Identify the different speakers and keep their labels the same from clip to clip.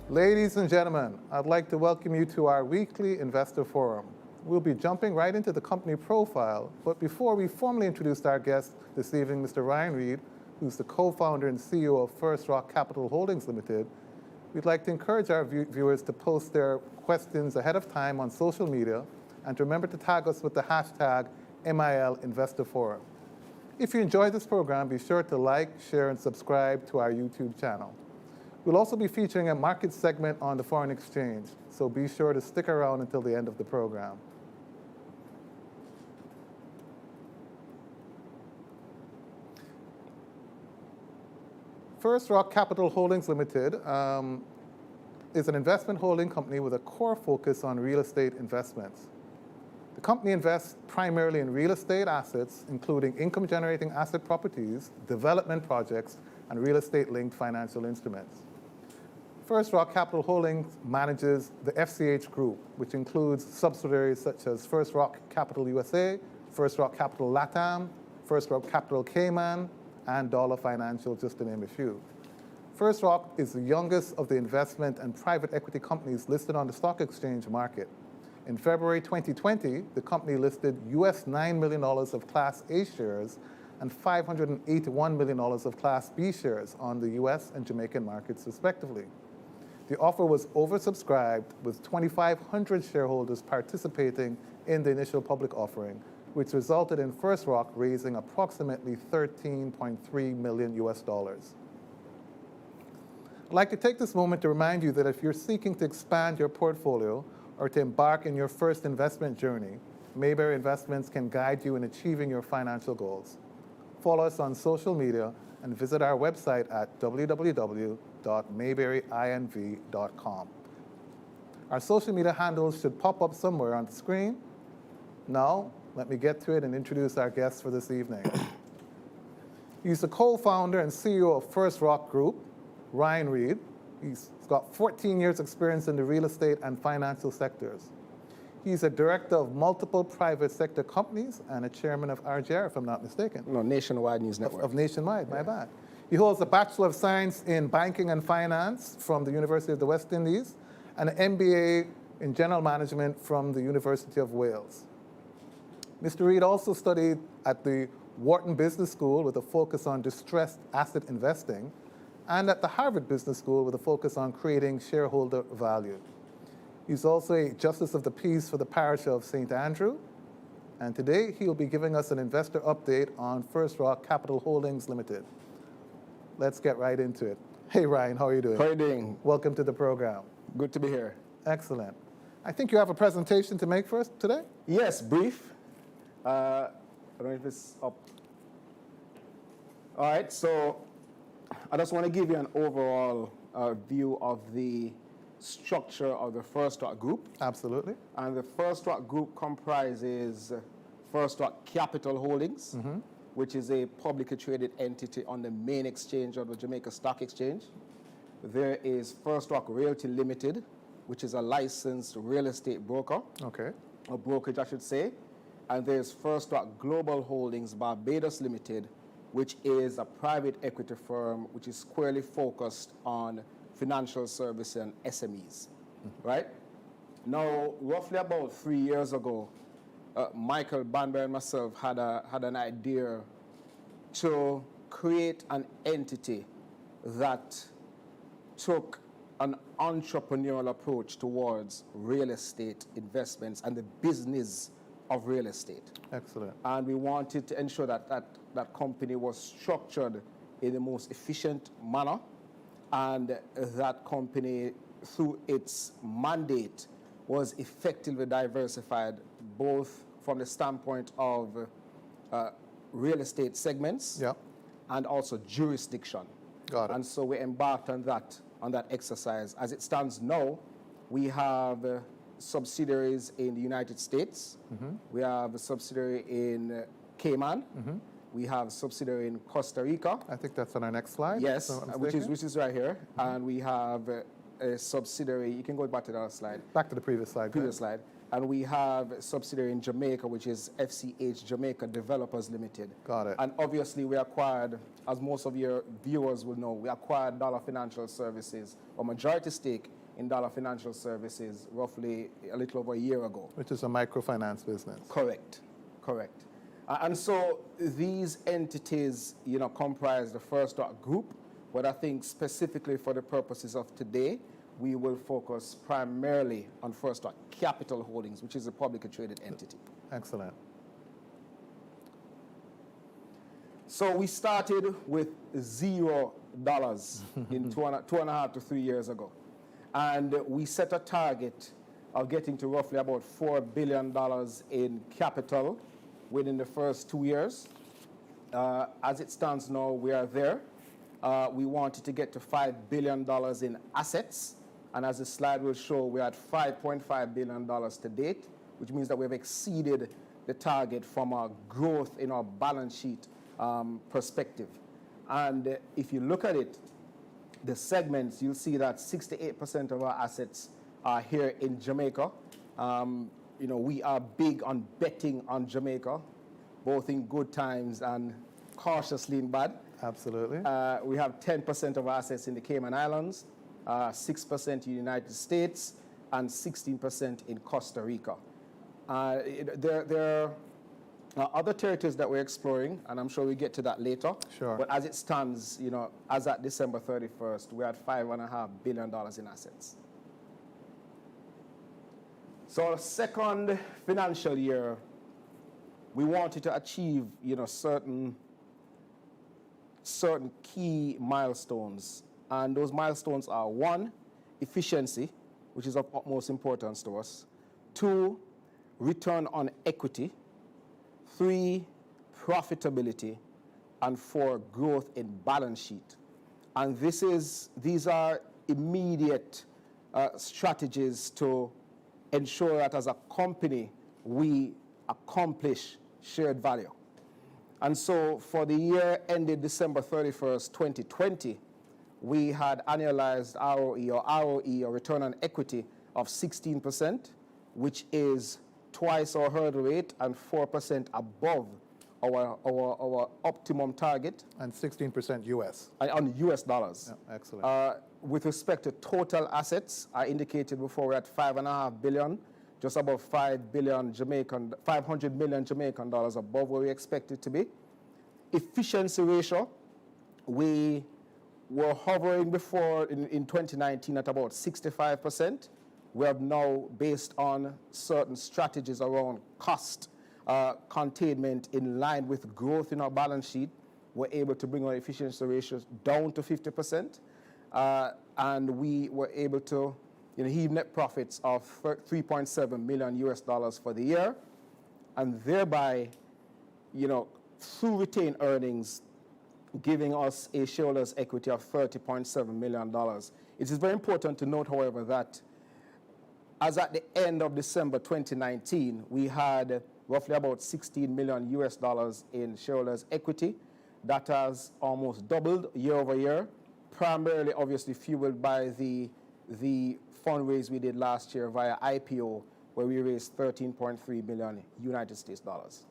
Speaker 1: Ladies and gentlemen, I'd like to welcome you to our weekly investor forum. We'll be jumping right into the company profile, but before we formally introduce our guest this evening, Mr. Ryan Reed, who's the co-founder and CEO of First Rock Capital Holdings Limited, we'd like to encourage our viewers to post their questions ahead of time on social media and to remember to tag us with the hashtag #MILInvestorForum. If you enjoyed this program, be sure to like, share, and subscribe to our YouTube channel. We'll also be featuring a market segment on the foreign exchange, so be sure to stick around until the end of the program. First Rock Capital Holdings Limited is an investment holding company with a core focus on real estate investments. The company invests primarily in real estate assets, including income-generating asset properties, development projects, and real estate-linked financial instruments. First Rock Capital Holdings manages the FCH Group, which includes subsidiaries such as First Rock Capital USA, First Rock Capital LATAM, First Rock Capital Cayman, and Dollar Financial, just to name a few. First Rock is the youngest of the investment and private equity companies listed on the stock exchange market. In February 2020, the company listed US $9 million of Class A shares and $581 million of Class B shares on the US and Jamaican markets, respectively. The offer was oversubscribed, with 2,500 shareholders participating in the initial public offering, which resulted in First Rock raising approximately $13.3 million US. I'd like to take this moment to remind you that if you're seeking to expand your portfolio or to embark in your first investment journey, Mayberry Investments can guide you in achieving your financial goals. Follow us on social media and visit our website at www.mayberryinv.com. Our social media handles should pop up somewhere on the screen. Now, let me get to it and introduce our guest for this evening. He's the co-founder and CEO of First Rock Group, Ryan Reed. He's got 14 years experience in the real estate and financial sectors. He's a director of multiple private sector companies and a chairman of RJR, if I'm not mistaken.
Speaker 2: No, Nationwide News Network.
Speaker 1: Of Nationwide, my bad. He holds a Bachelor of Science in Banking and Finance from the University of the West Indies and an MBA in General Management from the University of Wales. Mr. Reed also studied at the Wharton Business School with a focus on distressed asset investing and at the Harvard Business School with a focus on creating shareholder value. He's also a Justice of the Peace for the parish of St. Andrew, and today he'll be giving us an investor update on First Rock Capital Holdings Limited. Let's get right into it. Hey Ryan, how are you doing?
Speaker 2: How are you doing?
Speaker 1: Welcome to the program.
Speaker 2: Good to be here.
Speaker 1: Excellent. I think you have a presentation to make for us today?
Speaker 2: Yes, brief. I don't know if it's up. All right, so I just want to give you an overall view of the structure of the First Rock Group.
Speaker 1: Absolutely.
Speaker 2: And the First Rock Group comprises First Rock Capital Holdings, which is a publicly traded entity on the main exchange of the Jamaica Stock Exchange. There is First Rock Realty Limited, which is a licensed real estate broker.
Speaker 1: Okay.
Speaker 2: Or brokerage, I should say. And there's First Rock Global Holdings Barbados Limited, which is a private equity firm which is squarely focused on financial service and SMEs, right? Now, roughly about 3 years ago, Michael Banbury and myself had an idea to create an entity that took an entrepreneurial approach towards real estate investments and the business of real estate.
Speaker 1: Excellent.
Speaker 2: And we wanted to ensure that that company was structured in the most efficient manner, and that company, through its mandate, was effectively diversified both from the standpoint of real estate segments and also jurisdiction.
Speaker 1: Got it.
Speaker 2: And so we embarked on that exercise. As it stands now, we have subsidiaries in the United States. We have a subsidiary in Cayman. We have a subsidiary in Costa Rica.
Speaker 1: I think that's on our next slide.
Speaker 2: Yes, which is right here. And we have a subsidiary. You can go back to the other slide.
Speaker 1: Back to the previous slide.
Speaker 2: Previous slide. And we have a subsidiary in Jamaica, which is FCH Jamaica Developers Limited.
Speaker 1: Got it.
Speaker 2: And obviously we acquired, as most of your viewers will know, we acquired Dollar Financial Services, a majority stake in Dollar Financial Services roughly a little over a year ago.
Speaker 1: Which is a microfinance business.
Speaker 2: Correct, correct. And so these entities, comprise the First Rock Group, but I think specifically for the purposes of today, we will focus primarily on First Rock Capital Holdings, which is a publicly traded entity.
Speaker 1: Excellent.
Speaker 2: So we started with $0 in 2.5 to 3 years ago. And we set a target of getting to roughly about $4 billion in capital within the first 2 years. As it stands now, we are there. We wanted to get to $5 billion in assets. And as the slide will show, we're at $5.5 billion to date, which means that we've exceeded the target from our growth in our balance sheet perspective. And if you look at it, the segments, you'll see that 68% of our assets are here in Jamaica. We are big on betting on Jamaica, both in good times and cautiously in bad.
Speaker 1: Absolutely.
Speaker 2: We have 10% of our assets in the Cayman Islands, 6% in the United States, and 16% in Costa Rica. There are other territories that we're exploring, and I'm sure we'll get to that later.
Speaker 1: Sure.
Speaker 2: But as it stands, as at December 31st, we're at $5.5 billion in assets. So our second financial year, we wanted to achieve, certain key milestones. And those milestones are: 1, efficiency, which is of utmost importance to us; 2, return on equity; 3, profitability; and 4, growth in balance sheet. And these are immediate strategies to ensure that as a company we accomplish shared value. And so for the year ended December 31st, 2020, we had annualized ROE or return on equity of 16%, which is twice our hurdle rate and 4% above our optimum target.
Speaker 1: And 16% US.
Speaker 2: On US dollars.
Speaker 1: Yeah, excellent.
Speaker 2: With respect to total assets, I indicated before we're at $5.5 billion, just above 500 million Jamaican dollars above where we expect it to be. Efficiency ratio, we were hovering before in 2019 at about 65%. We have now, based on certain strategies around cost containment in line with growth in our balance sheet, we're able to bring our efficiency ratios down to 50%. And we were able to heave net profits of $3.7 million US for the year, and thereby, through retained earnings, giving us a shareholders' equity of $30.7 million. It is very important to note, however, that as at the end of December 2019, we had roughly about $16 million US in shareholders' equity. That has almost doubled year over year, primarily obviously fueled by the fundraise we did last year via IPO, where we raised $13.3 million United States dollars.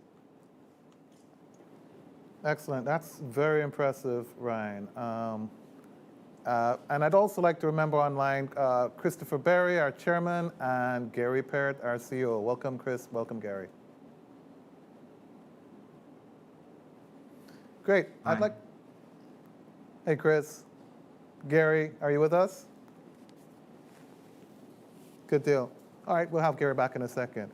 Speaker 1: Excellent. That's very impressive, Ryan. And I'd also like to remember online Christopher Berry, our chairman, and Gary Parrott, our CEO. Welcome, Chris. Welcome, Gary. Great.
Speaker 3: Hi.
Speaker 1: Hey, Chris. Gary, are you with us? Good deal. All right, we'll have Gary back in a second.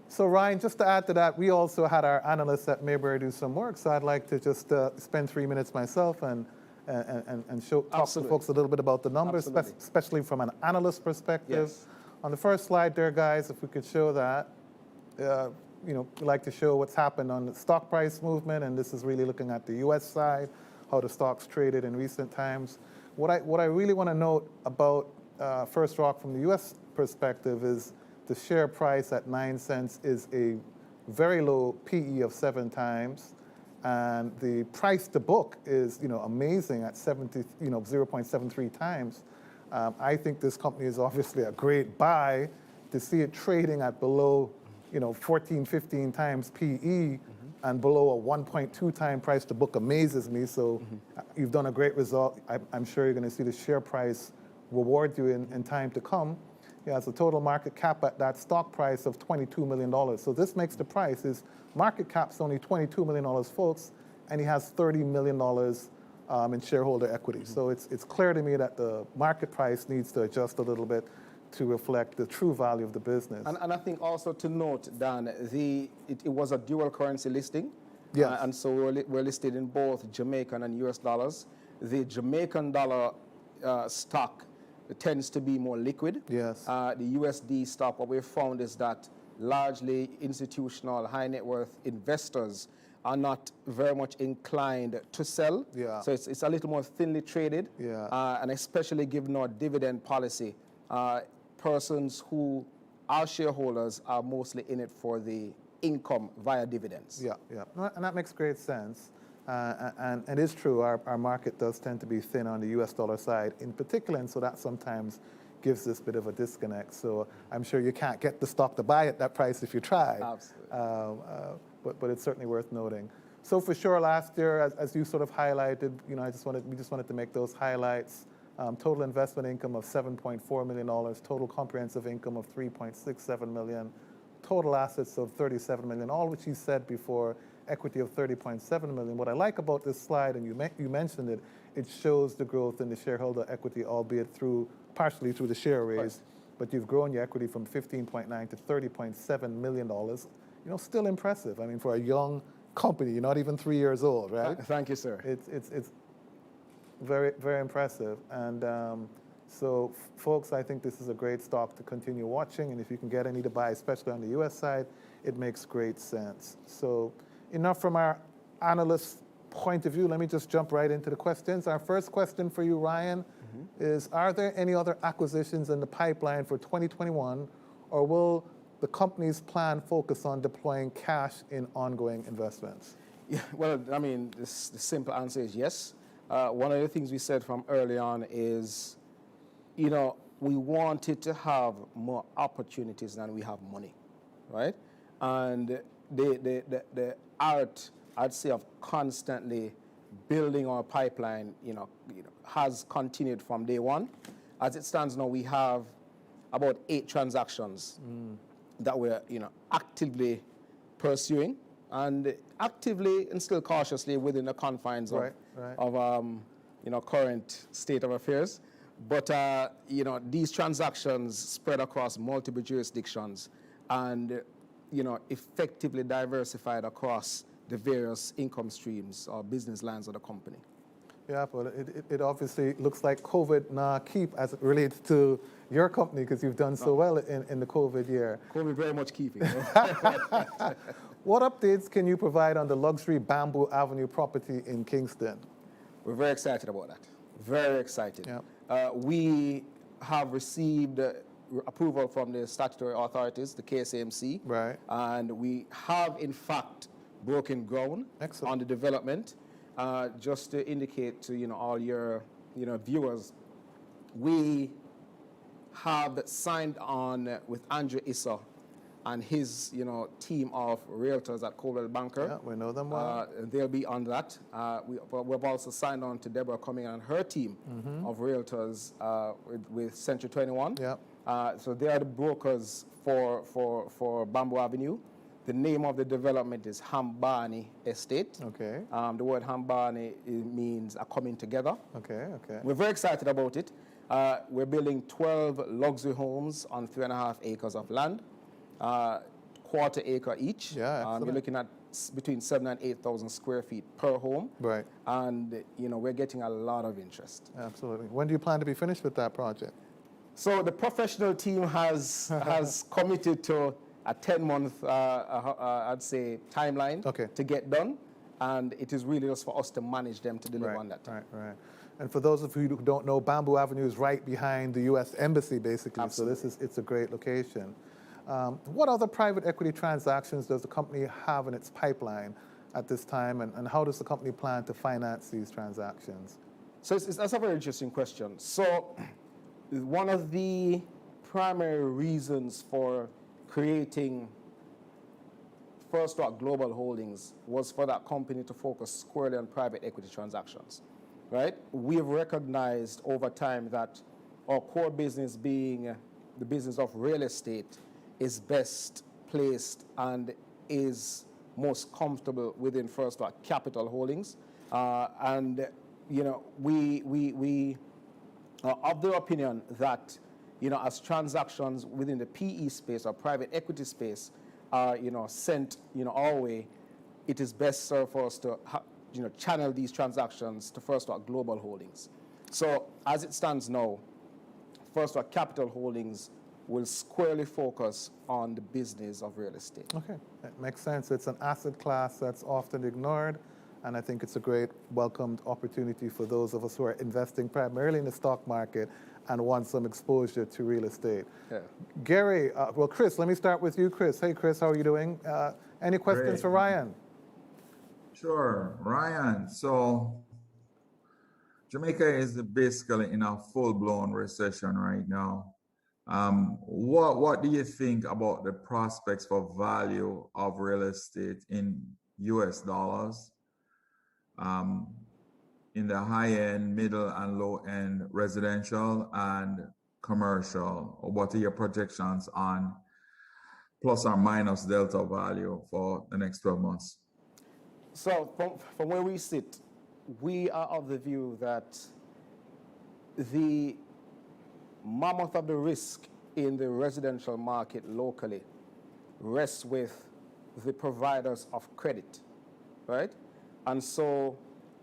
Speaker 1: So Ryan, just to add to that, we also had our analysts at Mayberry do some work, so I'd like to just spend 3 minutes myself and talk to folks a little bit about the numbers, especially from an analyst perspective.
Speaker 2: Yes.
Speaker 1: On the first slide there, guys, if we could show that, we'd like to show what's happened on the stock price movement, and this is really looking at the U.S. side, how the stock's traded in recent times. What I really want to note about First Rock from the U.S. perspective is the share price at 9 cents is a very low PE of 7 times, and the price to book is amazing at 0.73 times. I think this company is obviously a great buy. To see it trading at below 14, 15 times PE and below a 1.2 time price to book amazes me. So you've done a great result. I'm sure you're going to see the share price reward you in time to come. He has a total market cap at that stock price of $22 million. So this makes the price, his market cap's only $22 million, folks, and he has $30 million in shareholder equity. So it's clear to me that the market price needs to adjust a little bit to reflect the true value of the business.
Speaker 2: And I think also to note, Dan, it was a dual currency listing.
Speaker 1: Yes.
Speaker 2: And so we're listed in both Jamaican and US dollars. The Jamaican dollar stock tends to be more liquid.
Speaker 1: Yes.
Speaker 2: The USD stock, what we've found is that largely institutional high net worth investors are not very much inclined to sell.
Speaker 1: Yeah.
Speaker 2: So it's a little more thinly traded.
Speaker 1: Yeah.
Speaker 2: And especially given our dividend policy, persons who are shareholders are mostly in it for the income via dividends.
Speaker 1: Yeah, yeah. No, and that makes great sense. And it is true, our market does tend to be thin on the US dollar side in particular, and so that sometimes gives this bit of a disconnect. So I'm sure you can't get the stock to buy at that price if you try.
Speaker 2: Absolutely.
Speaker 1: But it's certainly worth noting. So for sure, last year, as you sort of highlighted, we just wanted to make those highlights. Total investment income of $7.4 million, total comprehensive income of $3.67 million, total assets of $37 million, all which you said before, equity of $30.7 million. What I like about this slide, and you mentioned it, it shows the growth in the shareholder equity, albeit partially through the share raise,
Speaker 2: Right.
Speaker 1: but you've grown your equity from $15.9 to $30.7 million. Still impressive. I mean, for a young company, you're not even 3 years old, right?
Speaker 2: Thank you, sir.
Speaker 1: It's very, very impressive. And so, folks, I think this is a great stock to continue watching. And if you can get any to buy, especially on the U.S. side, it makes great sense. So enough from our analyst point of view. Let me just jump right into the questions. Our first question for you, Ryan, is, are there any other acquisitions in the pipeline for 2021, or will the company's plan focus on deploying cash in ongoing investments?
Speaker 2: Yeah, well, I mean, the simple answer is yes. One of the things we said from early on is, we wanted to have more opportunities than we have money, right? And the art, I'd say, of constantly building our pipeline, has continued from day one. As it stands now, we have about 8 transactions that we're, actively pursuing, and actively and still cautiously within the confines of current state of affairs. But these transactions spread across multiple jurisdictions and effectively diversified across the various income streams or business lines of the company.
Speaker 1: Yeah, well, it obviously looks like COVID now keep as it relates to your company, because you've done so well in the COVID year.
Speaker 2: COVID very much keeping.
Speaker 1: What updates can you provide on the luxury Bamboo Avenue property in Kingston?
Speaker 2: We're very excited about that. Very excited.
Speaker 1: Yeah.
Speaker 2: We have received approval from the statutory authorities, the KSAMC.
Speaker 1: Right.
Speaker 2: And we have, in fact, broken ground on the development. Just to indicate to all your viewers, we have signed on with Andrew Issa and his team of realtors at Coldwell Banker.
Speaker 1: Yeah, we know them well.
Speaker 2: They'll be on that. We've also signed on to Deborah Cumming and her team of realtors with Century 21.
Speaker 1: Yeah.
Speaker 2: So they are the brokers for Bamboo Avenue. The name of the development is Hambani Estate.
Speaker 1: Okay.
Speaker 2: The word Hambani means a coming together.
Speaker 1: Okay, okay.
Speaker 2: We're very excited about it. We're building 12 luxury homes on 3.5 acres of land, quarter acre each.
Speaker 1: Yeah, excellent.
Speaker 2: You're looking at between 7,000 and 8,000 square feet per home.
Speaker 1: Right.
Speaker 2: And we're getting a lot of interest.
Speaker 1: Absolutely. When do you plan to be finished with that project?
Speaker 2: So the professional team has committed to a 10-month, I'd say, timeline to get done. And it is really just for us to manage them to deliver on that.
Speaker 1: Right. And for those of you who don't know, Bamboo Avenue is right behind the U.S. Embassy, basically.
Speaker 2: Absolutely.
Speaker 1: So it's a great location. What other private equity transactions does the company have in its pipeline at this time, and how does the company plan to finance these transactions?
Speaker 2: So that's a very interesting question. So one of the primary reasons for creating First Rock Global Holdings was for that company to focus squarely on private equity transactions, right? We have recognized over time that our core business being the business of real estate is best placed and is most comfortable within First Rock Capital Holdings. And, you know, we are of the opinion that, you know, as transactions within the PE space or private equity space are, you know, sent, you know, our way, it is best served for us to, you know, channel these transactions to First Rock Global Holdings. So as it stands now, First Rock Capital Holdings will squarely focus on the business of real estate.
Speaker 1: Okay, that makes sense. It's an asset class that's often ignored, and I think it's a great welcomed opportunity for those of us who are investing primarily in the stock market and want some exposure to real estate.
Speaker 2: Yeah.
Speaker 1: Gary, well, Chris, let me start with you, Chris. Hey, Chris, how are you doing? Any questions
Speaker 3: Great.
Speaker 1: for Ryan?
Speaker 3: Sure, Ryan. So Jamaica is basically in a full-blown recession right now. What do you think about the prospects for value of real estate in US dollars, in the high-end, middle, and low-end residential and commercial? What are your projections on plus or minus delta value for the next 12 months?
Speaker 2: So from where we sit, we are of the view that the mammoth of the risk in the residential market locally rests with the providers of credit, right? And so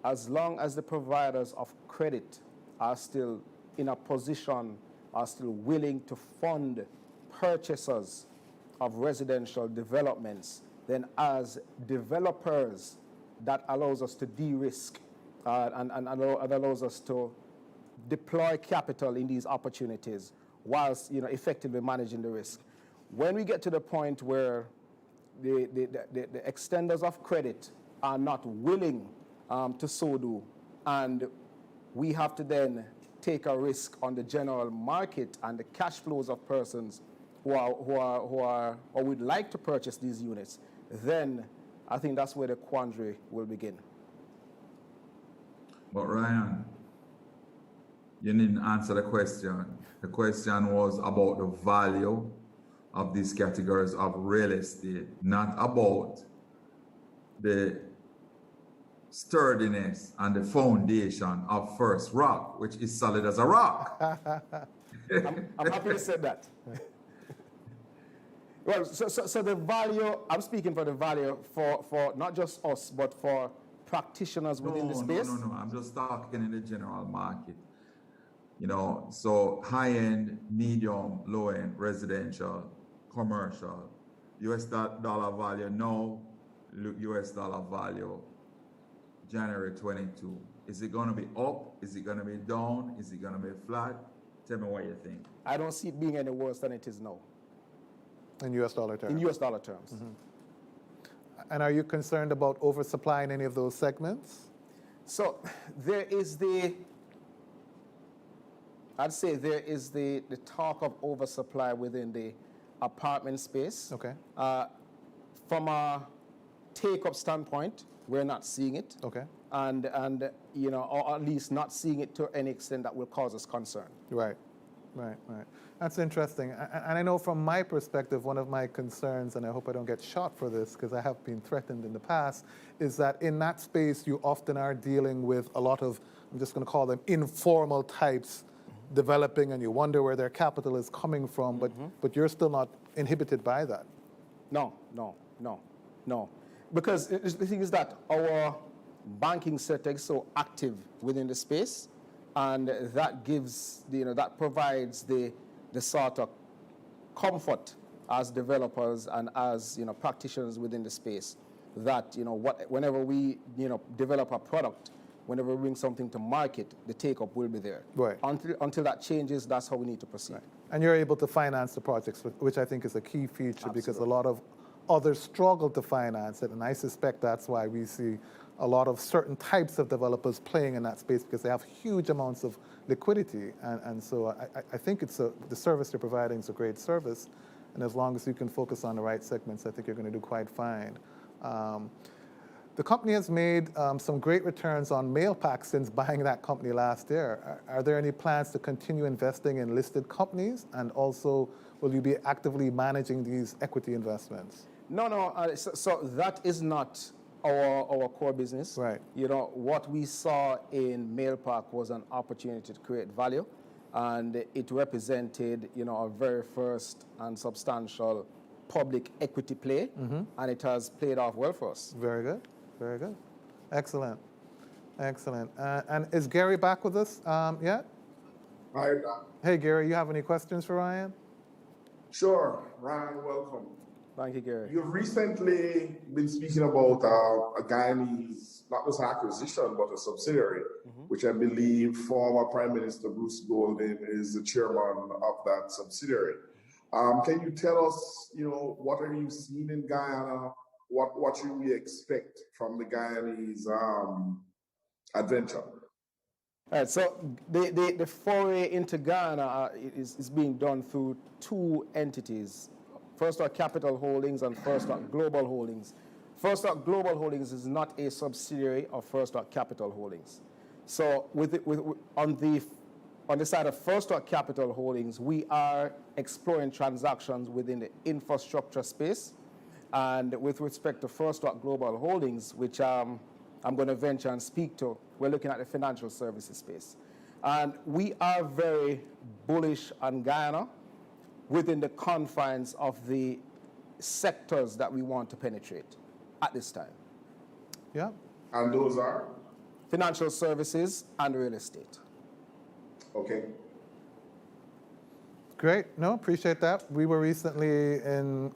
Speaker 2: as long as the providers of credit are still in a position, are still willing to fund purchasers of residential developments, then as developers, that allows us to de-risk and allows us to deploy capital in these opportunities whilst, you know, effectively managing the risk. When we get to the point where the extenders of credit are not willing to so do, and we have to then take a risk on the general market and the cash flows of persons who are or would like to purchase these units, then I think that's where the quandary will begin.
Speaker 3: But Ryan, you didn't answer the question. The question was about the value of these categories of real estate, not about the sturdiness and the foundation of First Rock, which is solid as a rock.
Speaker 2: I'm happy you said that. Well, so the value, I'm speaking for the value for not just us, but for practitioners within the space.
Speaker 3: No. I'm just talking in the general market. You know, so high-end, medium, low-end, residential, commercial, US dollar value now, US dollar value January 22. Is it going to be up? Is it going to be down? Is it going to be flat? Tell me what you think.
Speaker 2: I don't see it being any worse than it is now.
Speaker 1: In US dollar terms?
Speaker 2: In US dollar terms.
Speaker 1: Mm-hmm. And are you concerned about oversupply in any of those segments?
Speaker 2: So there is I'd say there is the talk of oversupply within the apartment space.
Speaker 1: Okay.
Speaker 2: From a take-up standpoint, we're not seeing it.
Speaker 1: Okay.
Speaker 2: And you know, or at least not seeing it to any extent that will cause us concern.
Speaker 1: Right. That's interesting. And I know from my perspective, one of my concerns, and I hope I don't get shot for this because I have been threatened in the past, is that in that space you often are dealing with a lot of, I'm just going to call them informal types developing, and you wonder where their capital is coming from, but you're still not inhibited by that.
Speaker 2: No. Because the thing is that our banking sector is so active within the space, and that gives, you know, that provides the sort of comfort as developers and as, you know, practitioners within the space that, you know, whenever we, you know, develop a product, whenever we bring something to market, the take-up will be there.
Speaker 1: Right.
Speaker 2: Until that changes, that's how we need to proceed.
Speaker 1: Right. And you're able to finance the projects, which I think is a key feature.
Speaker 2: Absolutely.
Speaker 1: Because a lot of others struggle to finance it, and I suspect that's why we see a lot of certain types of developers playing in that space, because they have huge amounts of liquidity. And so I think the service they're providing is a great service, and as long as you can focus on the right segments, I think you're going to do quite fine. The company has made some great returns on mail packs since buying that company last year. Are there any plans to continue investing in listed companies? And also, will you be actively managing these equity investments?
Speaker 2: No, so that is not our core business.
Speaker 1: Right.
Speaker 2: You know, what we saw in Mailpack was an opportunity to create value, and it represented, you know, our very first and substantial public equity play, and it has played off well for us.
Speaker 1: Very good. Very good. Excellent. Excellent. And is Gary back with us yet?
Speaker 4: Hi,
Speaker 1: Hey, Gary, you have any questions for Ryan?
Speaker 4: sure. Ryan, welcome.
Speaker 2: Thank you, Gary.
Speaker 4: You've recently been speaking about a Guyanese, not just acquisition, but a subsidiary, which I believe former Prime Minister Bruce Golding is the chairman of that subsidiary. Can you tell us, you know, what are you seeing in Guyana? What should we expect from the Guyanese adventure?
Speaker 2: All right, so the foray into Guyana is being done through two entities. First Rock Capital Holdings and First Rock Global Holdings. First Rock Global Holdings is not a subsidiary of First Rock Capital Holdings. So on the side of First Rock Capital Holdings, we are exploring transactions within the infrastructure space. And with respect to First Rock Global Holdings, which I'm going to venture and speak to, we're looking at the financial services space. And we are very bullish on Guyana within the confines of the sectors that we want to penetrate at this time.
Speaker 1: Yeah.
Speaker 4: And those are?
Speaker 2: Financial services and real estate.
Speaker 4: Okay.
Speaker 1: Great. No, appreciate that. We were recently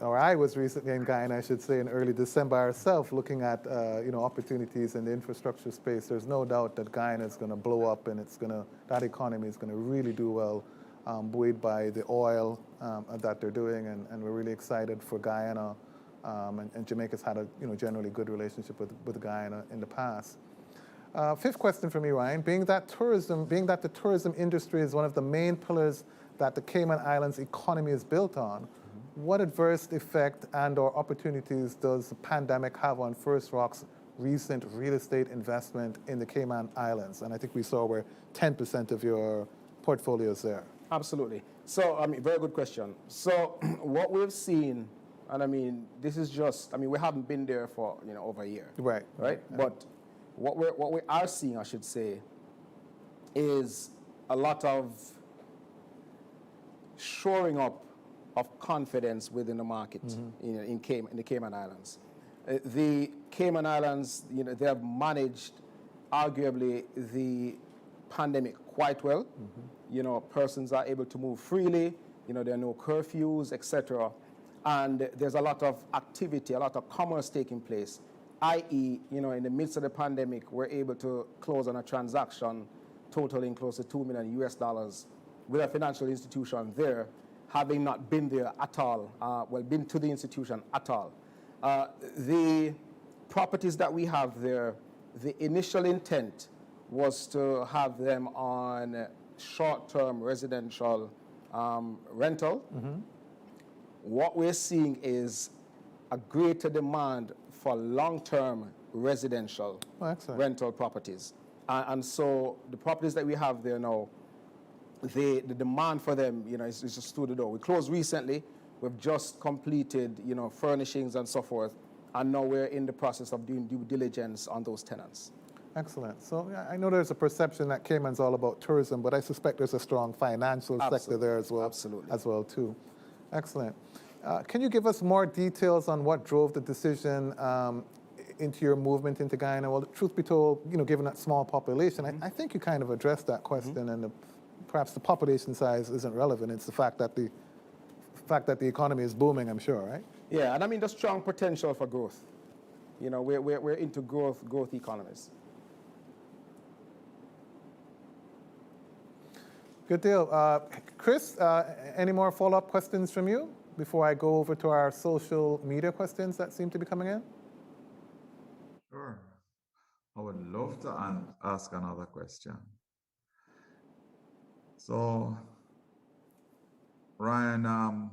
Speaker 1: I was recently in Guyana, I should say, in early December ourselves, looking at opportunities in the infrastructure space. There's no doubt that Guyana is going to blow up, and that economy is going to really do well, buoyed by the oil that they're doing, and we're really excited for Guyana. And Jamaica's had a generally good relationship with Guyana in the past. Fifth question for me, Ryan. Being that the tourism industry is one of the main pillars that the Cayman Islands economy is built on, what adverse effect and/or opportunities does the pandemic have on First Rock's recent real estate investment in the Cayman Islands? And I think we saw where 10% of your portfolio is there.
Speaker 2: Absolutely. So, very good question. So, what we've seen, and this is just, we haven't been there for over a year.
Speaker 1: Right.
Speaker 2: Right.
Speaker 1: Yeah.
Speaker 2: But what we are seeing, I should say, is a lot of shoring up of confidence within the market in the Cayman Islands. The Cayman Islands, they have managed arguably the pandemic quite well. Persons are able to move freely. There are no curfews, etc. And there's a lot of activity, a lot of commerce taking place. i.e., in the midst of the pandemic, we're able to close on a transaction totaling close to $2 million with a financial institution there, having not been there at all, been to the institution at all. The properties that we have there, the initial intent was to have them on short-term residential rental. What we're seeing is a greater demand for long-term residential rental properties. And so the properties that we have there now, the demand for them, is just through the door. We closed recently. We've just completed, furnishings and so forth. And now we're in the process of doing due diligence on those tenants.
Speaker 1: Excellent. So I know there's a perception that Cayman's all about tourism, but I suspect there's a strong financial sector there as well.
Speaker 2: Absolutely.
Speaker 1: As well, too. Excellent. Can you give us more details on what drove the decision into your movement into Guyana? Well, truth be told, given that small population, I think you kind of addressed that question, and perhaps the population size isn't relevant. It's the fact that the economy is booming, I'm sure, right?
Speaker 2: Yeah, and the strong potential for growth. We're into growth economies.
Speaker 1: Good deal. Chris, any more follow-up questions from you before I go over to our social media questions that seem to be coming in?
Speaker 3: Sure. I would love to ask another question. So, Ryan,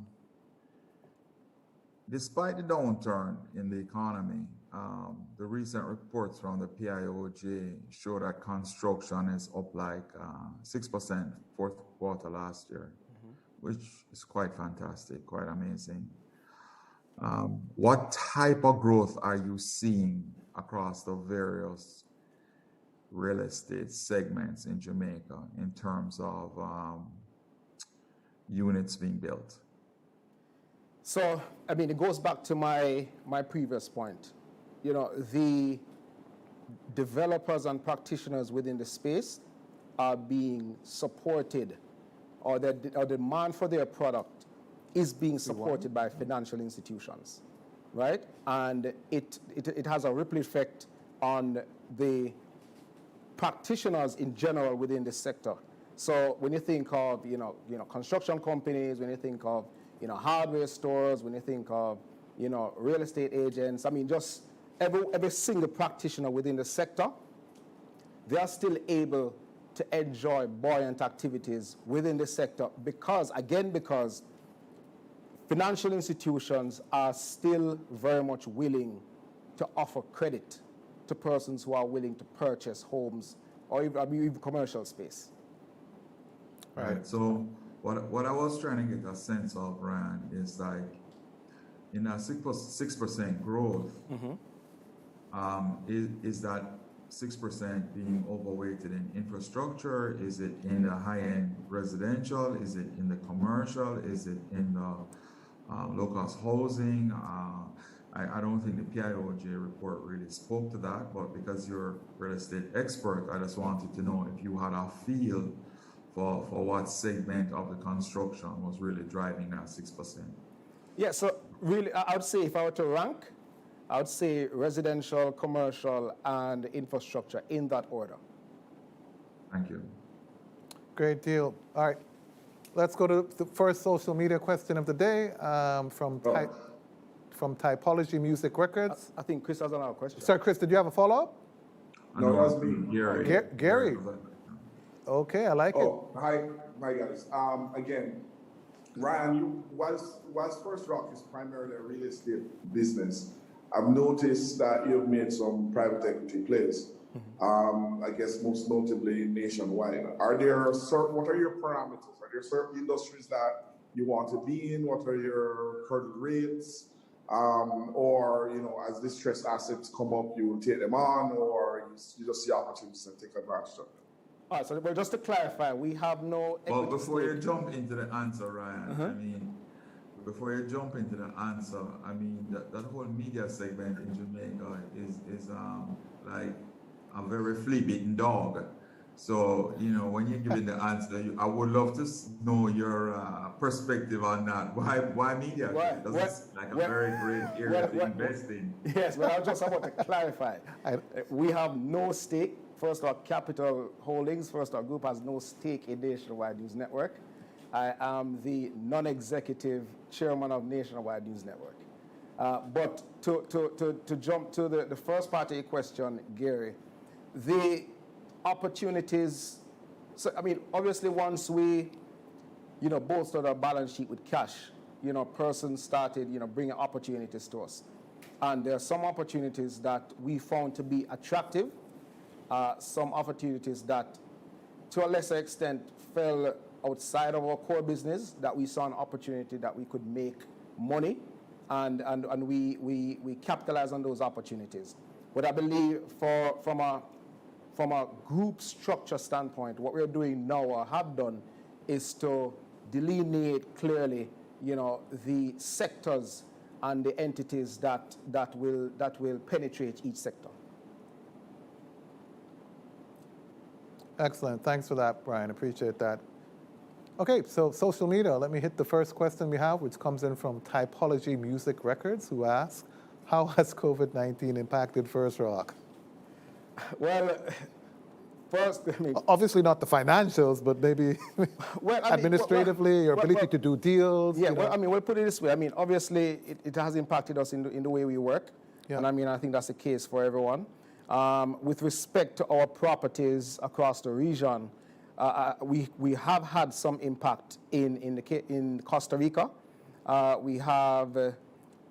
Speaker 3: despite the downturn in the economy, the recent reports from the PIOJ show that construction is up like 6% fourth quarter last year, which is quite fantastic, quite amazing. What type of growth are you seeing across the various real estate segments in Jamaica in terms of units being built?
Speaker 2: So, I mean, it goes back to my previous point. You know, the developers and practitioners within the space are being supported, or the demand for their product is being supported by financial institutions, right? And it has a ripple effect on the practitioners in general within the sector. So when you think of, construction companies, when you think of, hardware stores, when you think of, real estate agents, I mean, just every single practitioner within the sector, they are still able to enjoy buoyant activities within the sector because financial institutions are still very much willing to offer credit to persons who are willing to purchase homes or even commercial space.
Speaker 3: Right. So what I was trying to get a sense of, Ryan, is like in a 6% growth, is that 6% being overweighted in infrastructure? Is it in the high-end residential? Is it in the commercial? Is it in the low-cost housing? I don't think the PIOJ report really spoke to that, but because you're a real estate expert, I just wanted to know if you had a feel for what segment of the construction was really driving that 6%.
Speaker 2: Yeah, so really, I would say if I were to rank, I would say residential, commercial, and infrastructure in that order.
Speaker 3: Thank you.
Speaker 1: Great deal. All right. Let's go to the first social media question of the day from Typology Music Records.
Speaker 2: I think Chris has another question.
Speaker 1: Sorry, Chris, did you have a follow-up?
Speaker 4: No, that's me.
Speaker 3: Gary.
Speaker 1: Gary. Okay, I like it.
Speaker 4: Hi guys. Again, Ryan, whilst First Rock is primarily a real estate business, I've noticed that you've made some private equity plays. I guess most notably nationwide. What are your parameters? Are there certain industries that you want to be in? What are your hurdle rates? Or, as distressed assets come up, you take them on, or you just see opportunities and take advantage of them?
Speaker 2: All right, so well, just to clarify, we have no equity
Speaker 3: Well, before you
Speaker 2: stake.
Speaker 3: jump into the answer, Ryan, before you jump into the answer, that whole media segment in Jamaica is like a very flea-bitten dog. So, when you're giving the answer, I would love to know your perspective on that. Why media? That's like a very great area to invest in.
Speaker 2: Yes, well, I just want to clarify. We have no stake. First Rock Capital Holdings, First Rock Group has no stake in Nationwide News Network. I am the non-executive chairman of Nationwide News Network. But to jump to the first part of your question, Gary, the opportunities, so I mean, obviously once we, bolstered our balance sheet with cash, persons started, bringing opportunities to us. And there are some opportunities that we found to be attractive, some opportunities that, to a lesser extent, fell outside of our core business, that we saw an opportunity that we could make money, and we capitalize on those opportunities. But I believe from a group structure standpoint, what we're doing now or have done is to delineate clearly, the sectors and the entities that will penetrate each sector.
Speaker 1: Excellent. Thanks for that, Brian. Appreciate that. Okay, so social media. Let me hit the first question we have, which comes in from Typology Music Records, who asks, how has COVID-19 impacted First Rock?
Speaker 2: Well, first,
Speaker 1: obviously not the financials, but maybe administratively, your ability to do deals.
Speaker 2: Yeah, we'll put it this way. Obviously, it has impacted us in the way we work. Yeah. And I think that's the case for everyone. With respect to our properties across the region, we have had some impact in Costa Rica. We have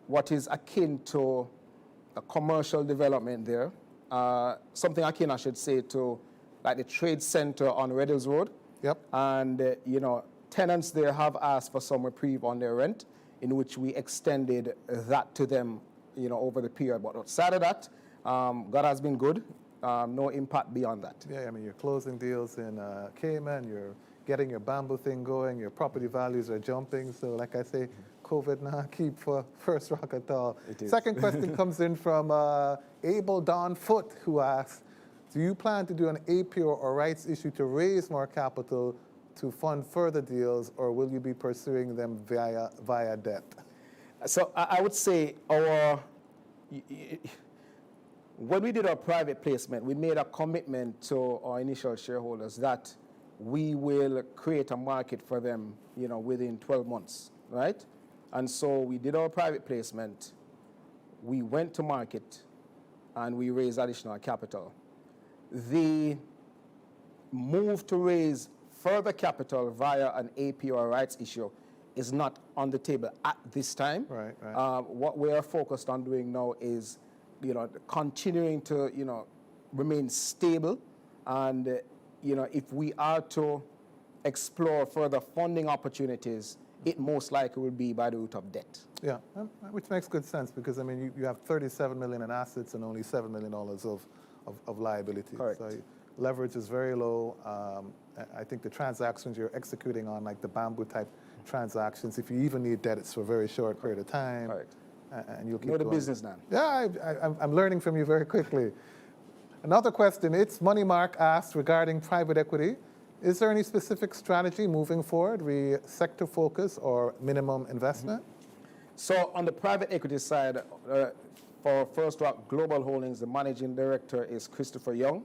Speaker 2: what is akin to a commercial development there. Something akin, I should say, to like the trade center on Red Hills Road.
Speaker 1: Yep.
Speaker 2: And, tenants there have asked for some reprieve on their rent, in which we extended that to them, over the period. But outside of that, God has been good. No impact beyond that.
Speaker 1: Yeah, I mean, you're closing deals in Cayman, you're getting your bamboo thing going, your property values are jumping. So like I say, COVID nah keep for first rock at all.
Speaker 2: It is.
Speaker 1: Second question comes in from Abel Don Foot, who asks, do you plan to do an APO or rights issue to raise more capital to fund further deals, or will you be pursuing them via debt?
Speaker 2: So I would say when we did our private placement, we made a commitment to our initial shareholders that we will create a market for them, within 12 months, right? And so we did our private placement, we went to market, and we raised additional capital. The move to raise further capital via an APO or rights issue is not on the table at this time.
Speaker 1: Right.
Speaker 2: What we are focused on doing now is, continuing to, remain stable, and, if we are to explore further funding opportunities, it most likely will be by the route of debt.
Speaker 1: Yeah, which makes good sense because, I mean, you have $37 million in assets and only $7 million of liabilities.
Speaker 2: Correct.
Speaker 1: So leverage is very low. I think the transactions you're executing on, like the bamboo type transactions, if you even need debt, it's for a very short period of time.
Speaker 2: Correct.
Speaker 1: And you'll keep
Speaker 2: Know the
Speaker 1: going.
Speaker 2: business now.
Speaker 1: Yeah, I'm learning from you very quickly. Another question, it's Money Mark asked regarding private equity. Is there any specific strategy moving forward, sector focus or minimum investment?
Speaker 2: So on the private equity side, for First Rock Global Holdings, the managing director is Christopher Young.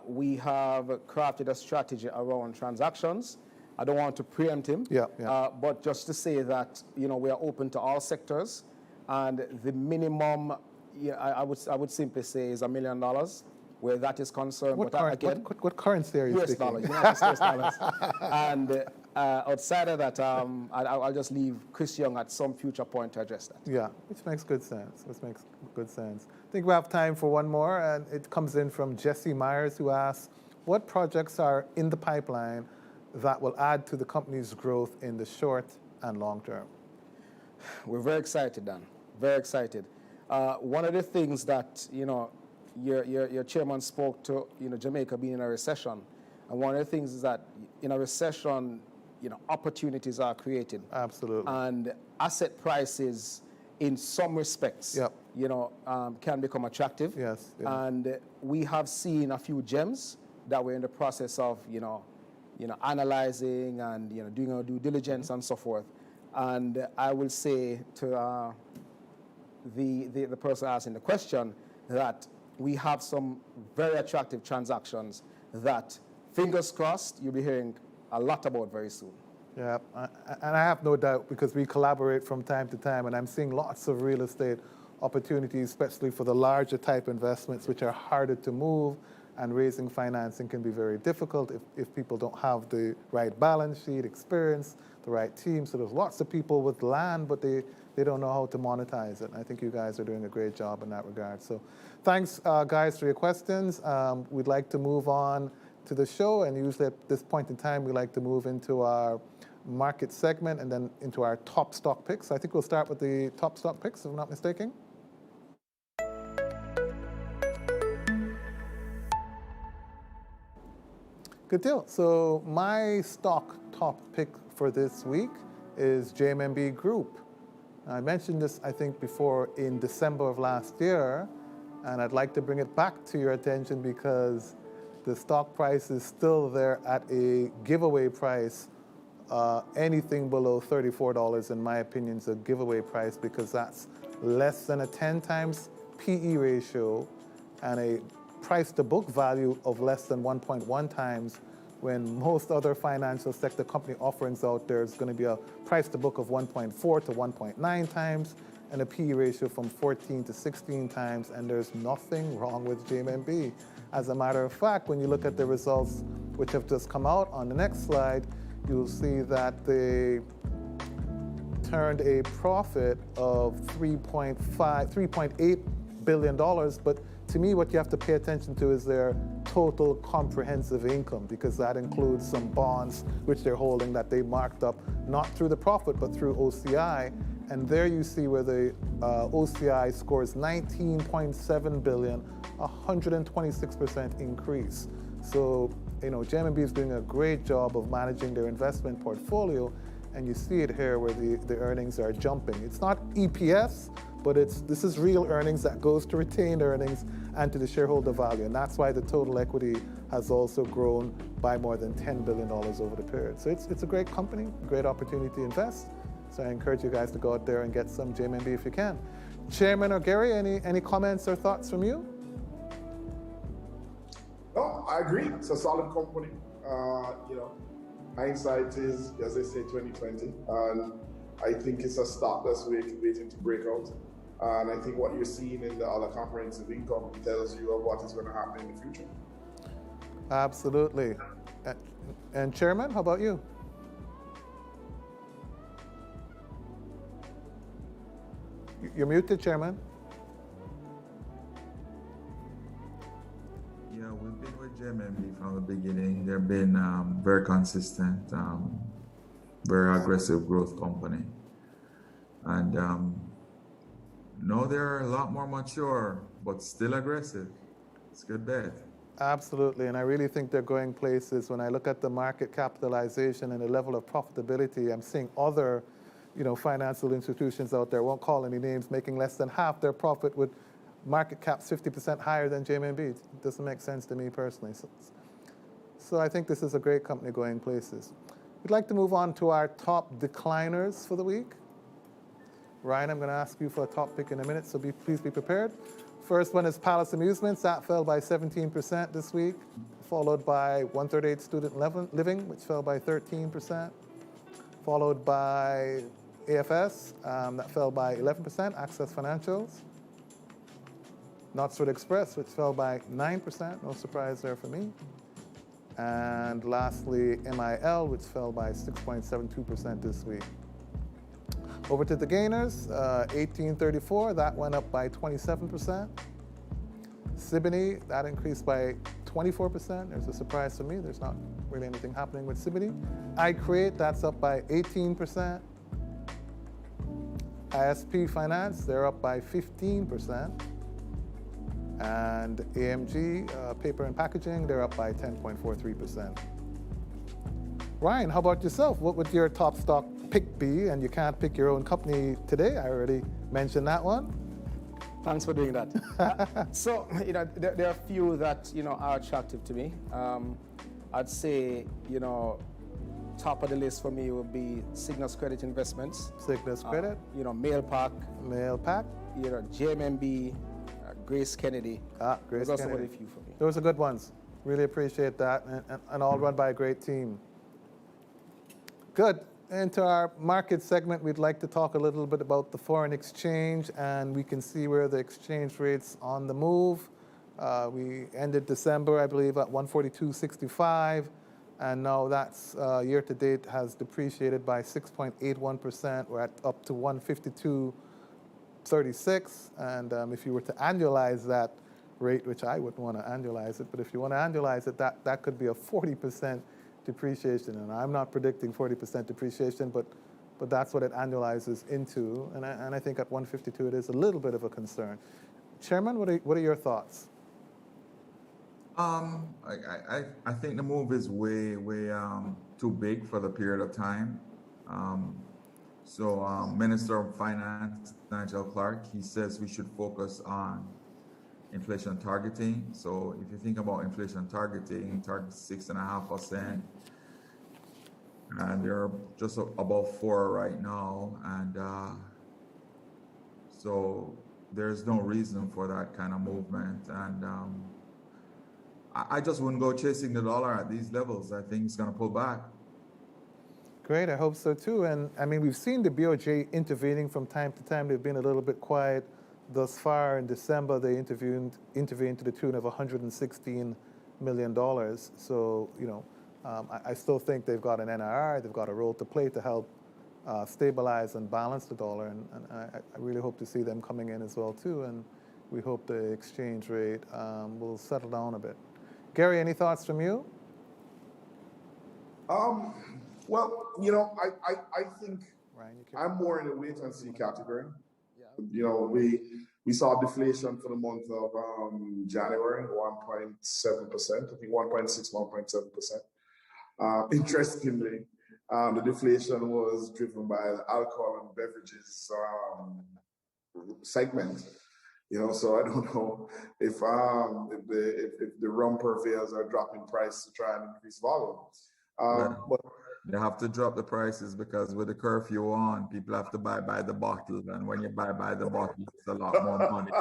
Speaker 2: We have crafted a strategy around transactions. I don't want to preempt him, but just to say that we are open to all sectors, and the minimum, I would simply say, is $1 million, where that is concerned.
Speaker 1: What currency are you
Speaker 2: US
Speaker 1: speaking?
Speaker 2: dollars, United States dollars. And outside of that, I'll just leave Chris Young at some future point to address that.
Speaker 1: Yeah, which makes good sense. I think we have time for one more, and it comes in from Jesse Myers, who asks, what projects are in the pipeline that will add to the company's growth in the short and long term?
Speaker 2: We're very excited, Dan. Very excited. One of the things that, your chairman spoke to, Jamaica being in a recession. And one of the things is that in a recession, opportunities are created.
Speaker 1: Absolutely.
Speaker 2: And asset prices, in some respects, can become attractive.
Speaker 1: Yes.
Speaker 2: And we have seen a few gems that we're in the process of, analyzing and, doing our due diligence and so forth. And I will say to the person asking the question that we have some very attractive transactions that, fingers crossed, you'll be hearing a lot about very soon.
Speaker 1: Yeah, and I have no doubt because we collaborate from time to time, and I'm seeing lots of real estate opportunities, especially for the larger type investments, which are harder to move, and raising financing can be very difficult if people don't have the right balance sheet, experience, the right team. So there's lots of people with land, but they don't know how to monetize it. And I think you guys are doing a great job in that regard. So thanks, guys, for your questions. We'd like to move on to the show, and usually at this point in time, we like to move into our market segment and then into our top stock picks. So I think we'll start with the top stock picks, if I'm not mistaken. Good deal. So my stock top pick for this week is JMB Group. I mentioned this, I think, before in December of last year, and I'd like to bring it back to your attention because the stock price is still there at a giveaway price. Anything below $34, in my opinion, is a giveaway price because that's less than a 10 times PE ratio and a price to book value of less than 1.1 times, when most other financial sector company offerings out there is going to be a price to book of 1.4 to 1.9 times and a PE ratio from 14 to 16 times, and there's nothing wrong with JMB. As a matter of fact, when you look at the results which have just come out on the next slide, you'll see that they turned a profit of $3.8 billion. But to me, what you have to pay attention to is their total comprehensive income, because that includes some bonds which they're holding that they marked up, not through the profit, but through OCI. And there you see where the OCI scores 19.7 billion, 126% increase. So, JMB is doing a great job of managing their investment portfolio, and you see it here where the earnings are jumping. It's not EPS, but this is real earnings that goes to retained earnings and to the shareholder value. And that's why the total equity has also grown by more than $10 billion over the period. So it's a great company, great opportunity to invest. So I encourage you guys to go out there and get some JMB if you can. Chairman or Gary, any comments or thoughts from you?
Speaker 4: No, I agree. It's a solid company. Hindsight is, as they say, 2020. And I think it's a stock that's waiting to break out. And I think what you're seeing in the other comprehensive income tells you of what is going to happen in the future.
Speaker 1: Absolutely. And Chairman, how about you? You're muted, Chairman.
Speaker 3: Yeah, we've been with JMB from the beginning. They've been very consistent, very aggressive growth company. And no, they're a lot more mature, but still aggressive. It's a good bet.
Speaker 1: Absolutely, and I really think they're going places. When I look at the market capitalization and the level of profitability, I'm seeing other financial institutions out there, won't call any names, making less than half their profit with market caps 50% higher than JMB. It doesn't make sense to me personally. So I think this is a great company going places. We'd like to move on to our top decliners for the week. Ryan, I'm going to ask you for a top pick in a minute, so please be prepared. First one is Palace Amusements. That fell by 17% this week, followed by 138 Student Living, which fell by 13%, followed by AFS, that fell by 11%, Access Financials. Knott's Express, which fell by 9%, no surprise there for me. And lastly, MIL, which fell by 6.72% this week. Over to the gainers, 1834, that went up by 27%. Siboney, that increased by 24%. There's a surprise to me. There's not really anything happening with Siboney. iCreate, that's up by 18%. ISP Finance, they're up by 15%. And AMG, Paper and Packaging, they're up by 10.43%. Ryan, how about yourself? What would your top stock pick be? And you can't pick your own company today. I already mentioned that one.
Speaker 2: Thanks for doing that. So, there are a few that, are attractive to me. I'd say, top of the list for me would be Cygnus Credit Investments.
Speaker 1: Cygnus Credit.
Speaker 2: Mailpack.
Speaker 1: Mailpack.
Speaker 2: JMB, Grace Kennedy.
Speaker 1: Grace
Speaker 2: Those
Speaker 1: Kennedy.
Speaker 2: are a few for me.
Speaker 1: Those are good ones. Really appreciate that, and all run by a great team. Good. Into our market segment, we'd like to talk a little bit about the foreign exchange, and we can see where the exchange rate's on the move. We ended December, I believe, at 142.65, and now that's year to date has depreciated by 6.81%. We're up to 152.36, and if you were to annualize that rate, which I wouldn't want to annualize it, but if you want to annualize it, that could be a 40% depreciation. And I'm not predicting 40% depreciation, but that's what it annualizes into. And I think at 152 it is a little bit of a concern. Chairman, what are your thoughts?
Speaker 3: I think the move is way too big for the period of time. Minister of Finance, Nigel Clark, he says we should focus on inflation targeting. So if you think about inflation targeting, target 6.5%, and they're just above 4 right now, and so there's no reason for that kind of movement. And I just wouldn't go chasing the dollar at these levels. I think it's going to pull back.
Speaker 1: Great, I hope so too. And I mean, we've seen the BOJ intervening from time to time. They've been a little bit quiet thus far. In December, they intervened to the tune of $116 million. So, I still think they've got an NIR, they've got a role to play to help stabilize and balance the dollar. And I really hope to see them coming in as well too. And, we hope the exchange rate will settle down a bit. Gary, any thoughts from you?
Speaker 4: Well, I think
Speaker 1: Ryan,
Speaker 4: I'm more in a wait and see category.
Speaker 2: Yeah.
Speaker 4: We saw deflation for the month of January, 1.7%, I think 1.6, 1.7%. Interestingly, the deflation was driven by the alcohol and beverages segment. So I don't know if the rum purveyors are dropping price to try and increase volume. But
Speaker 3: they have to drop the prices because with the curfew on, people have to buy by the bottle, and when you buy by the bottle, it's a lot more money.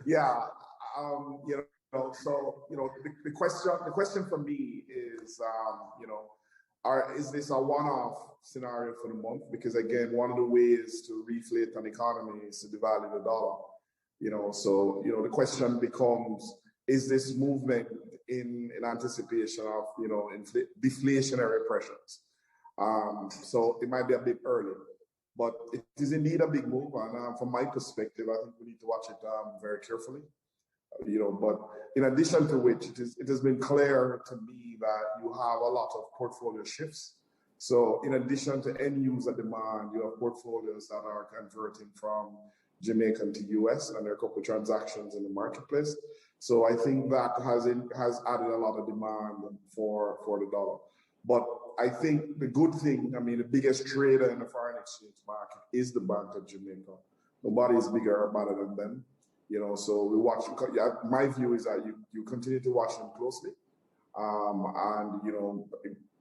Speaker 4: Yeah, the question for me is, is this a one-off scenario for the month? Because again, one of the ways to reflate an economy is to devalue the dollar. So the question becomes: is this movement in anticipation of deflationary pressures? So it might be a bit early, but it is indeed a big move, and from my perspective, I think we need to watch it very carefully. But in addition to which, it has been clear to me that you have a lot of portfolio shifts. So in addition to end user demand, you have portfolios that are converting from Jamaican to US, and there are a couple of transactions in the marketplace. So I think that has added a lot of demand for the dollar. But I think the good thing, the biggest trader in the foreign exchange market is the Bank of Jamaica. Nobody is bigger or better than them. So we watch. My view is that you continue to watch them closely, and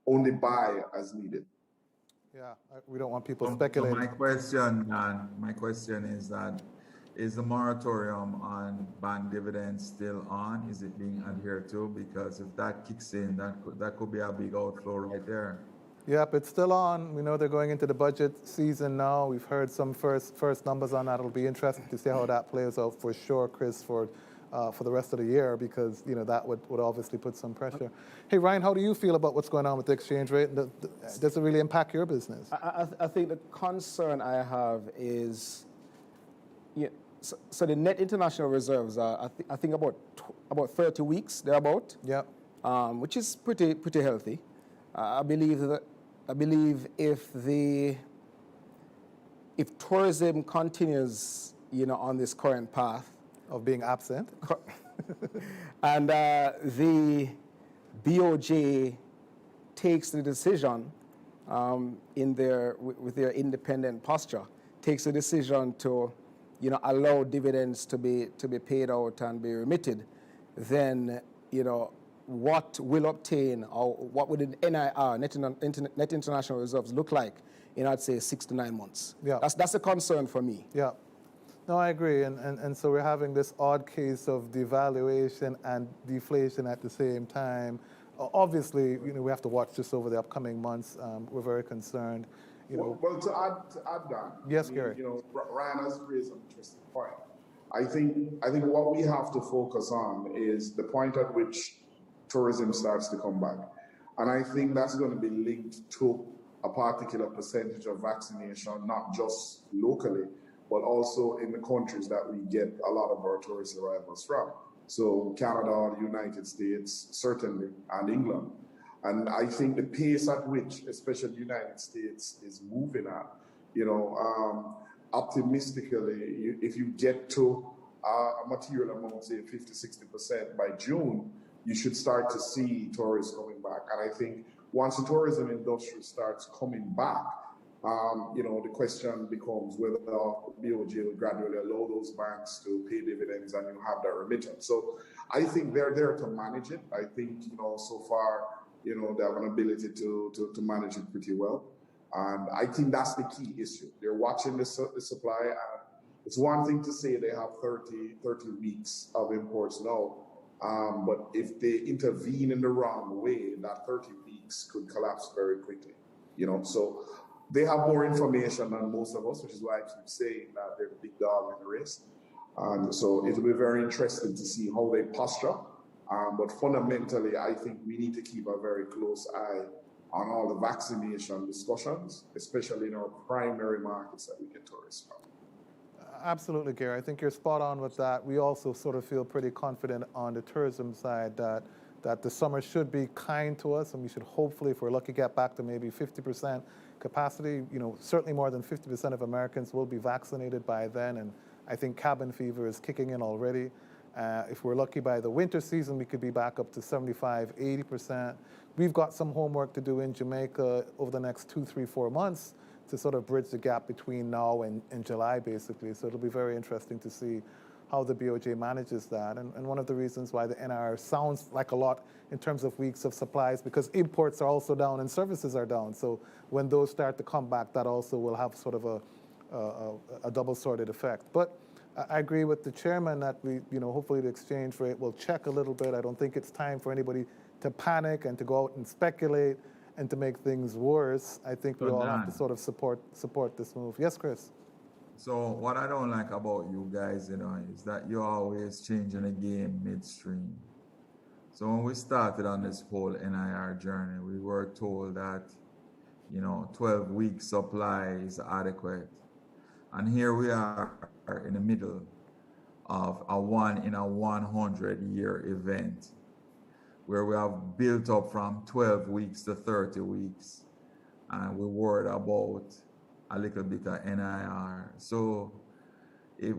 Speaker 4: only buy as needed.
Speaker 1: Yeah, we don't want people speculating.
Speaker 3: So my question is that, is the moratorium on bank dividends still on? Is it being adhered to? Because if that kicks in, that could be a big outflow right there.
Speaker 1: Yep, it's still on. We know they're going into the budget season now. We've heard some first numbers on that. It'll be interesting to see how that plays out for sure, Chris, for the rest of the year, because that would obviously put some pressure. Hey, Ryan, how do you feel about what's going on with the exchange rate? Does it really impact your business?
Speaker 2: I think the concern I have is, so the net international reserves are, I think about 30 weeks, thereabout.
Speaker 1: Yep.
Speaker 2: Which is pretty healthy. I believe if tourism continues, on this current path
Speaker 1: Of being absent.
Speaker 2: and the BOJ takes the decision with their independent posture, takes the decision to allow dividends to be paid out and be remitted, then what will obtain, or what would the NIR, net international reserves, look like in, I'd say, 6 to 9 months?
Speaker 1: Yeah.
Speaker 2: That's a concern for me.
Speaker 1: Yeah. No, I agree. And so we're having this odd case of devaluation and deflation at the same time. Obviously, we have to watch this over the upcoming months. We're very concerned.
Speaker 4: Well, to add that.
Speaker 1: Yes, Gary.
Speaker 4: Ryan has raised an interesting point. I think what we have to focus on is the point at which tourism starts to come back. And I think that's going to be linked to a particular percentage of vaccination, not just locally, but also in the countries that we get a lot of our tourist arrivals from. So Canada, the United States, certainly, and England. And I think the pace at which, especially the United States, is moving at, optimistically, if you get to a material amount, say 50, 60% by June, you should start to see tourists coming back. And I think once the tourism industry starts coming back, the question becomes whether BOJ will gradually allow those banks to pay dividends and you have that remittance. So I think they're there to manage it. I think, so far, they have an ability to manage it pretty well. And I think that's the key issue. They're watching the supply. And it's one thing to say they have 30 weeks of imports now. But if they intervene in the wrong way, that 30 weeks could collapse very quickly. So they have more information than most of us, which is why I keep saying that they're the big dog in the race. And so it'll be very interesting to see how they posture. But fundamentally, I think we need to keep a very close eye on all the vaccination discussions, especially in our primary markets that we get tourists from.
Speaker 1: Absolutely, Gary. I think you're spot on with that. We also sort of feel pretty confident on the tourism side that the summer should be kind to us, and we should hopefully, if we're lucky, get back to maybe 50% capacity. Certainly more than 50% of Americans will be vaccinated by then, and I think cabin fever is kicking in already. If we're lucky by the winter season, we could be back up to 75, 80%. We've got some homework to do in Jamaica over the next 2, 3, 4 months to sort of bridge the gap between now and July, basically. So it'll be very interesting to see how the BOJ manages that. And one of the reasons why the NIR sounds like a lot in terms of weeks of supplies, because imports are also down and services are down. So when those start to come back, that also will have sort of a double-sorted effect. But I agree with the chairman that hopefully the exchange rate will check a little bit. I don't think it's time for anybody to panic and to go out and speculate and to make things worse. I think we all have to sort of support this move. Yes, Chris?
Speaker 3: So what I don't like about you guys, is that you're always changing the game midstream. So when we started on this whole NIR journey, we were told that, 12-week supply is adequate. And here we are in the middle of a 1 in a 100-year event where we have built up from 12 weeks to 30 weeks. And we're worried about a little bit of NIR. So if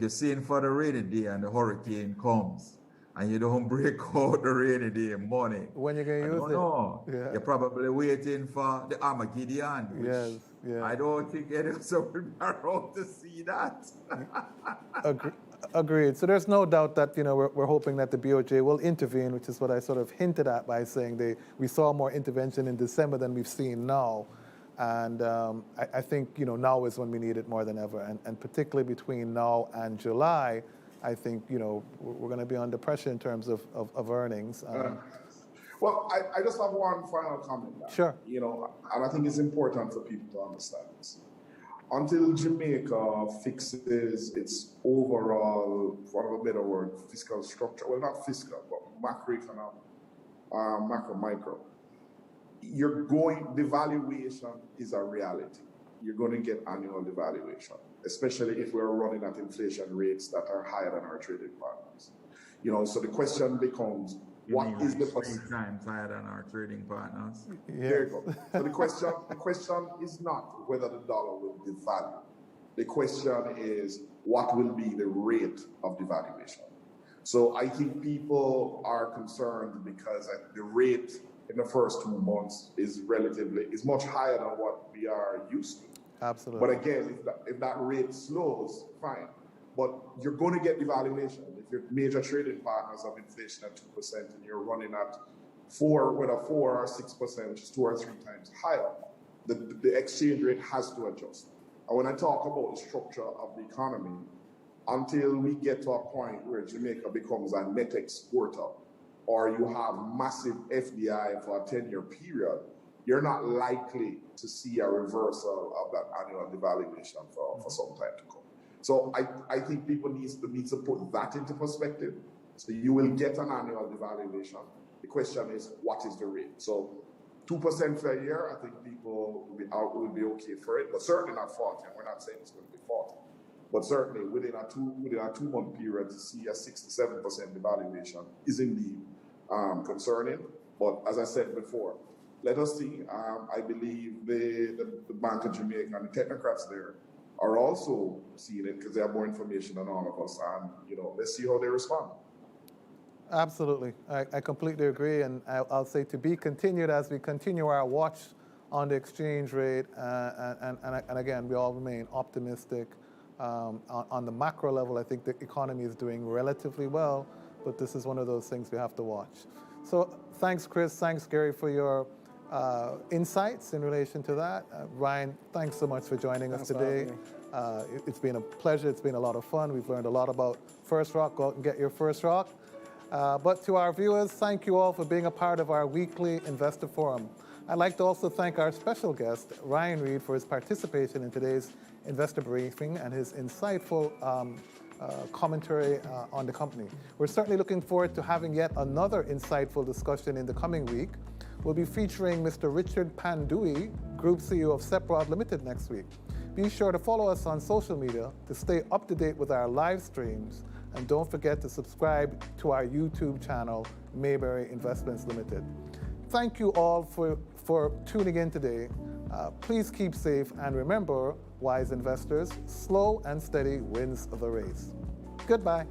Speaker 3: you're seeing for the rainy day and the hurricane comes and you don't break out the rainy day money,
Speaker 1: when you're going to use it?
Speaker 3: No,
Speaker 1: yeah.
Speaker 3: You're probably waiting for the Armageddon.
Speaker 1: Yes, yeah.
Speaker 3: I don't think any of us are around to see that.
Speaker 1: Agreed. So there's no doubt that we're hoping that the BOJ will intervene, which is what I sort of hinted at by saying we saw more intervention in December than we've seen now. And I think now is when we need it more than ever, and particularly between now and July, I think we're going to be under pressure in terms of earnings.
Speaker 4: Well, I just have one final comment.
Speaker 1: Sure.
Speaker 4: And I think it's important for people to understand this. Until Jamaica fixes its overall, for want of a better word, fiscal structure, well, not fiscal, but macroeconomic, micro. Devaluation is a reality. You're going to get annual devaluation, especially if we're running at inflation rates that are higher than our trading partners. So the question becomes, what is the
Speaker 3: 3 times higher than our trading partners?
Speaker 1: Yes.
Speaker 4: There you go. So the question is not whether the dollar will devalue. The question is, what will be the rate of devaluation? So I think people are concerned because the rate in the first 2 months is much higher than what we are used to.
Speaker 1: Absolutely.
Speaker 4: But again, if that rate slows, fine. But you're going to get devaluation. If your major trading partners have inflation at 2% and you're running at 4 or 6%, which is 2 or 3 times higher, the exchange rate has to adjust. And when I talk about the structure of the economy, until we get to a point where Jamaica becomes a net exporter, or you have massive FDI for a 10-year period, you're not likely to see a reversal of that annual devaluation for some time to come. So I think people need to put that into perspective. So you will get an annual devaluation. The question is, what is the rate? So 2% for a year, I think people will be okay for it, but certainly not 40. And we're not saying it's going to be 40. But certainly within a 2-month period to see a 6 to 7% devaluation is indeed concerning. But as I said before, let us see. I believe the Bank of Jamaica and the technocrats there are also seeing it because they have more information than all of us. And, let's see how they respond.
Speaker 1: Absolutely. I completely agree. And I'll say to be continued as we continue our watch on the exchange rate. And again, we all remain optimistic. On the macro level, I think the economy is doing relatively well, but this is one of those things we have to watch. So thanks, Chris. Thanks, Gary, for your insights in relation to that. Ryan, thanks so much for joining us today. It's been a pleasure. It's been a lot of fun. We've learned a lot about First Rock. Go out and get your First Rock. But to our viewers, thank you all for being a part of our weekly Investor Forum. I'd like to also thank our special guest, Ryan Reed, for his participation in today's investor briefing and his insightful commentary on the company. We're certainly looking forward to having yet another insightful discussion in the coming week. We'll be featuring Mr. Richard Pandui, Group CEO of Seprod Limited next week. Be sure to follow us on social media to stay up to date with our live streams, and don't forget to subscribe to our YouTube channel, Mayberry Investments Limited. Thank you all for tuning in today. Please keep safe, and remember, wise investors, slow and steady wins the race. Goodbye.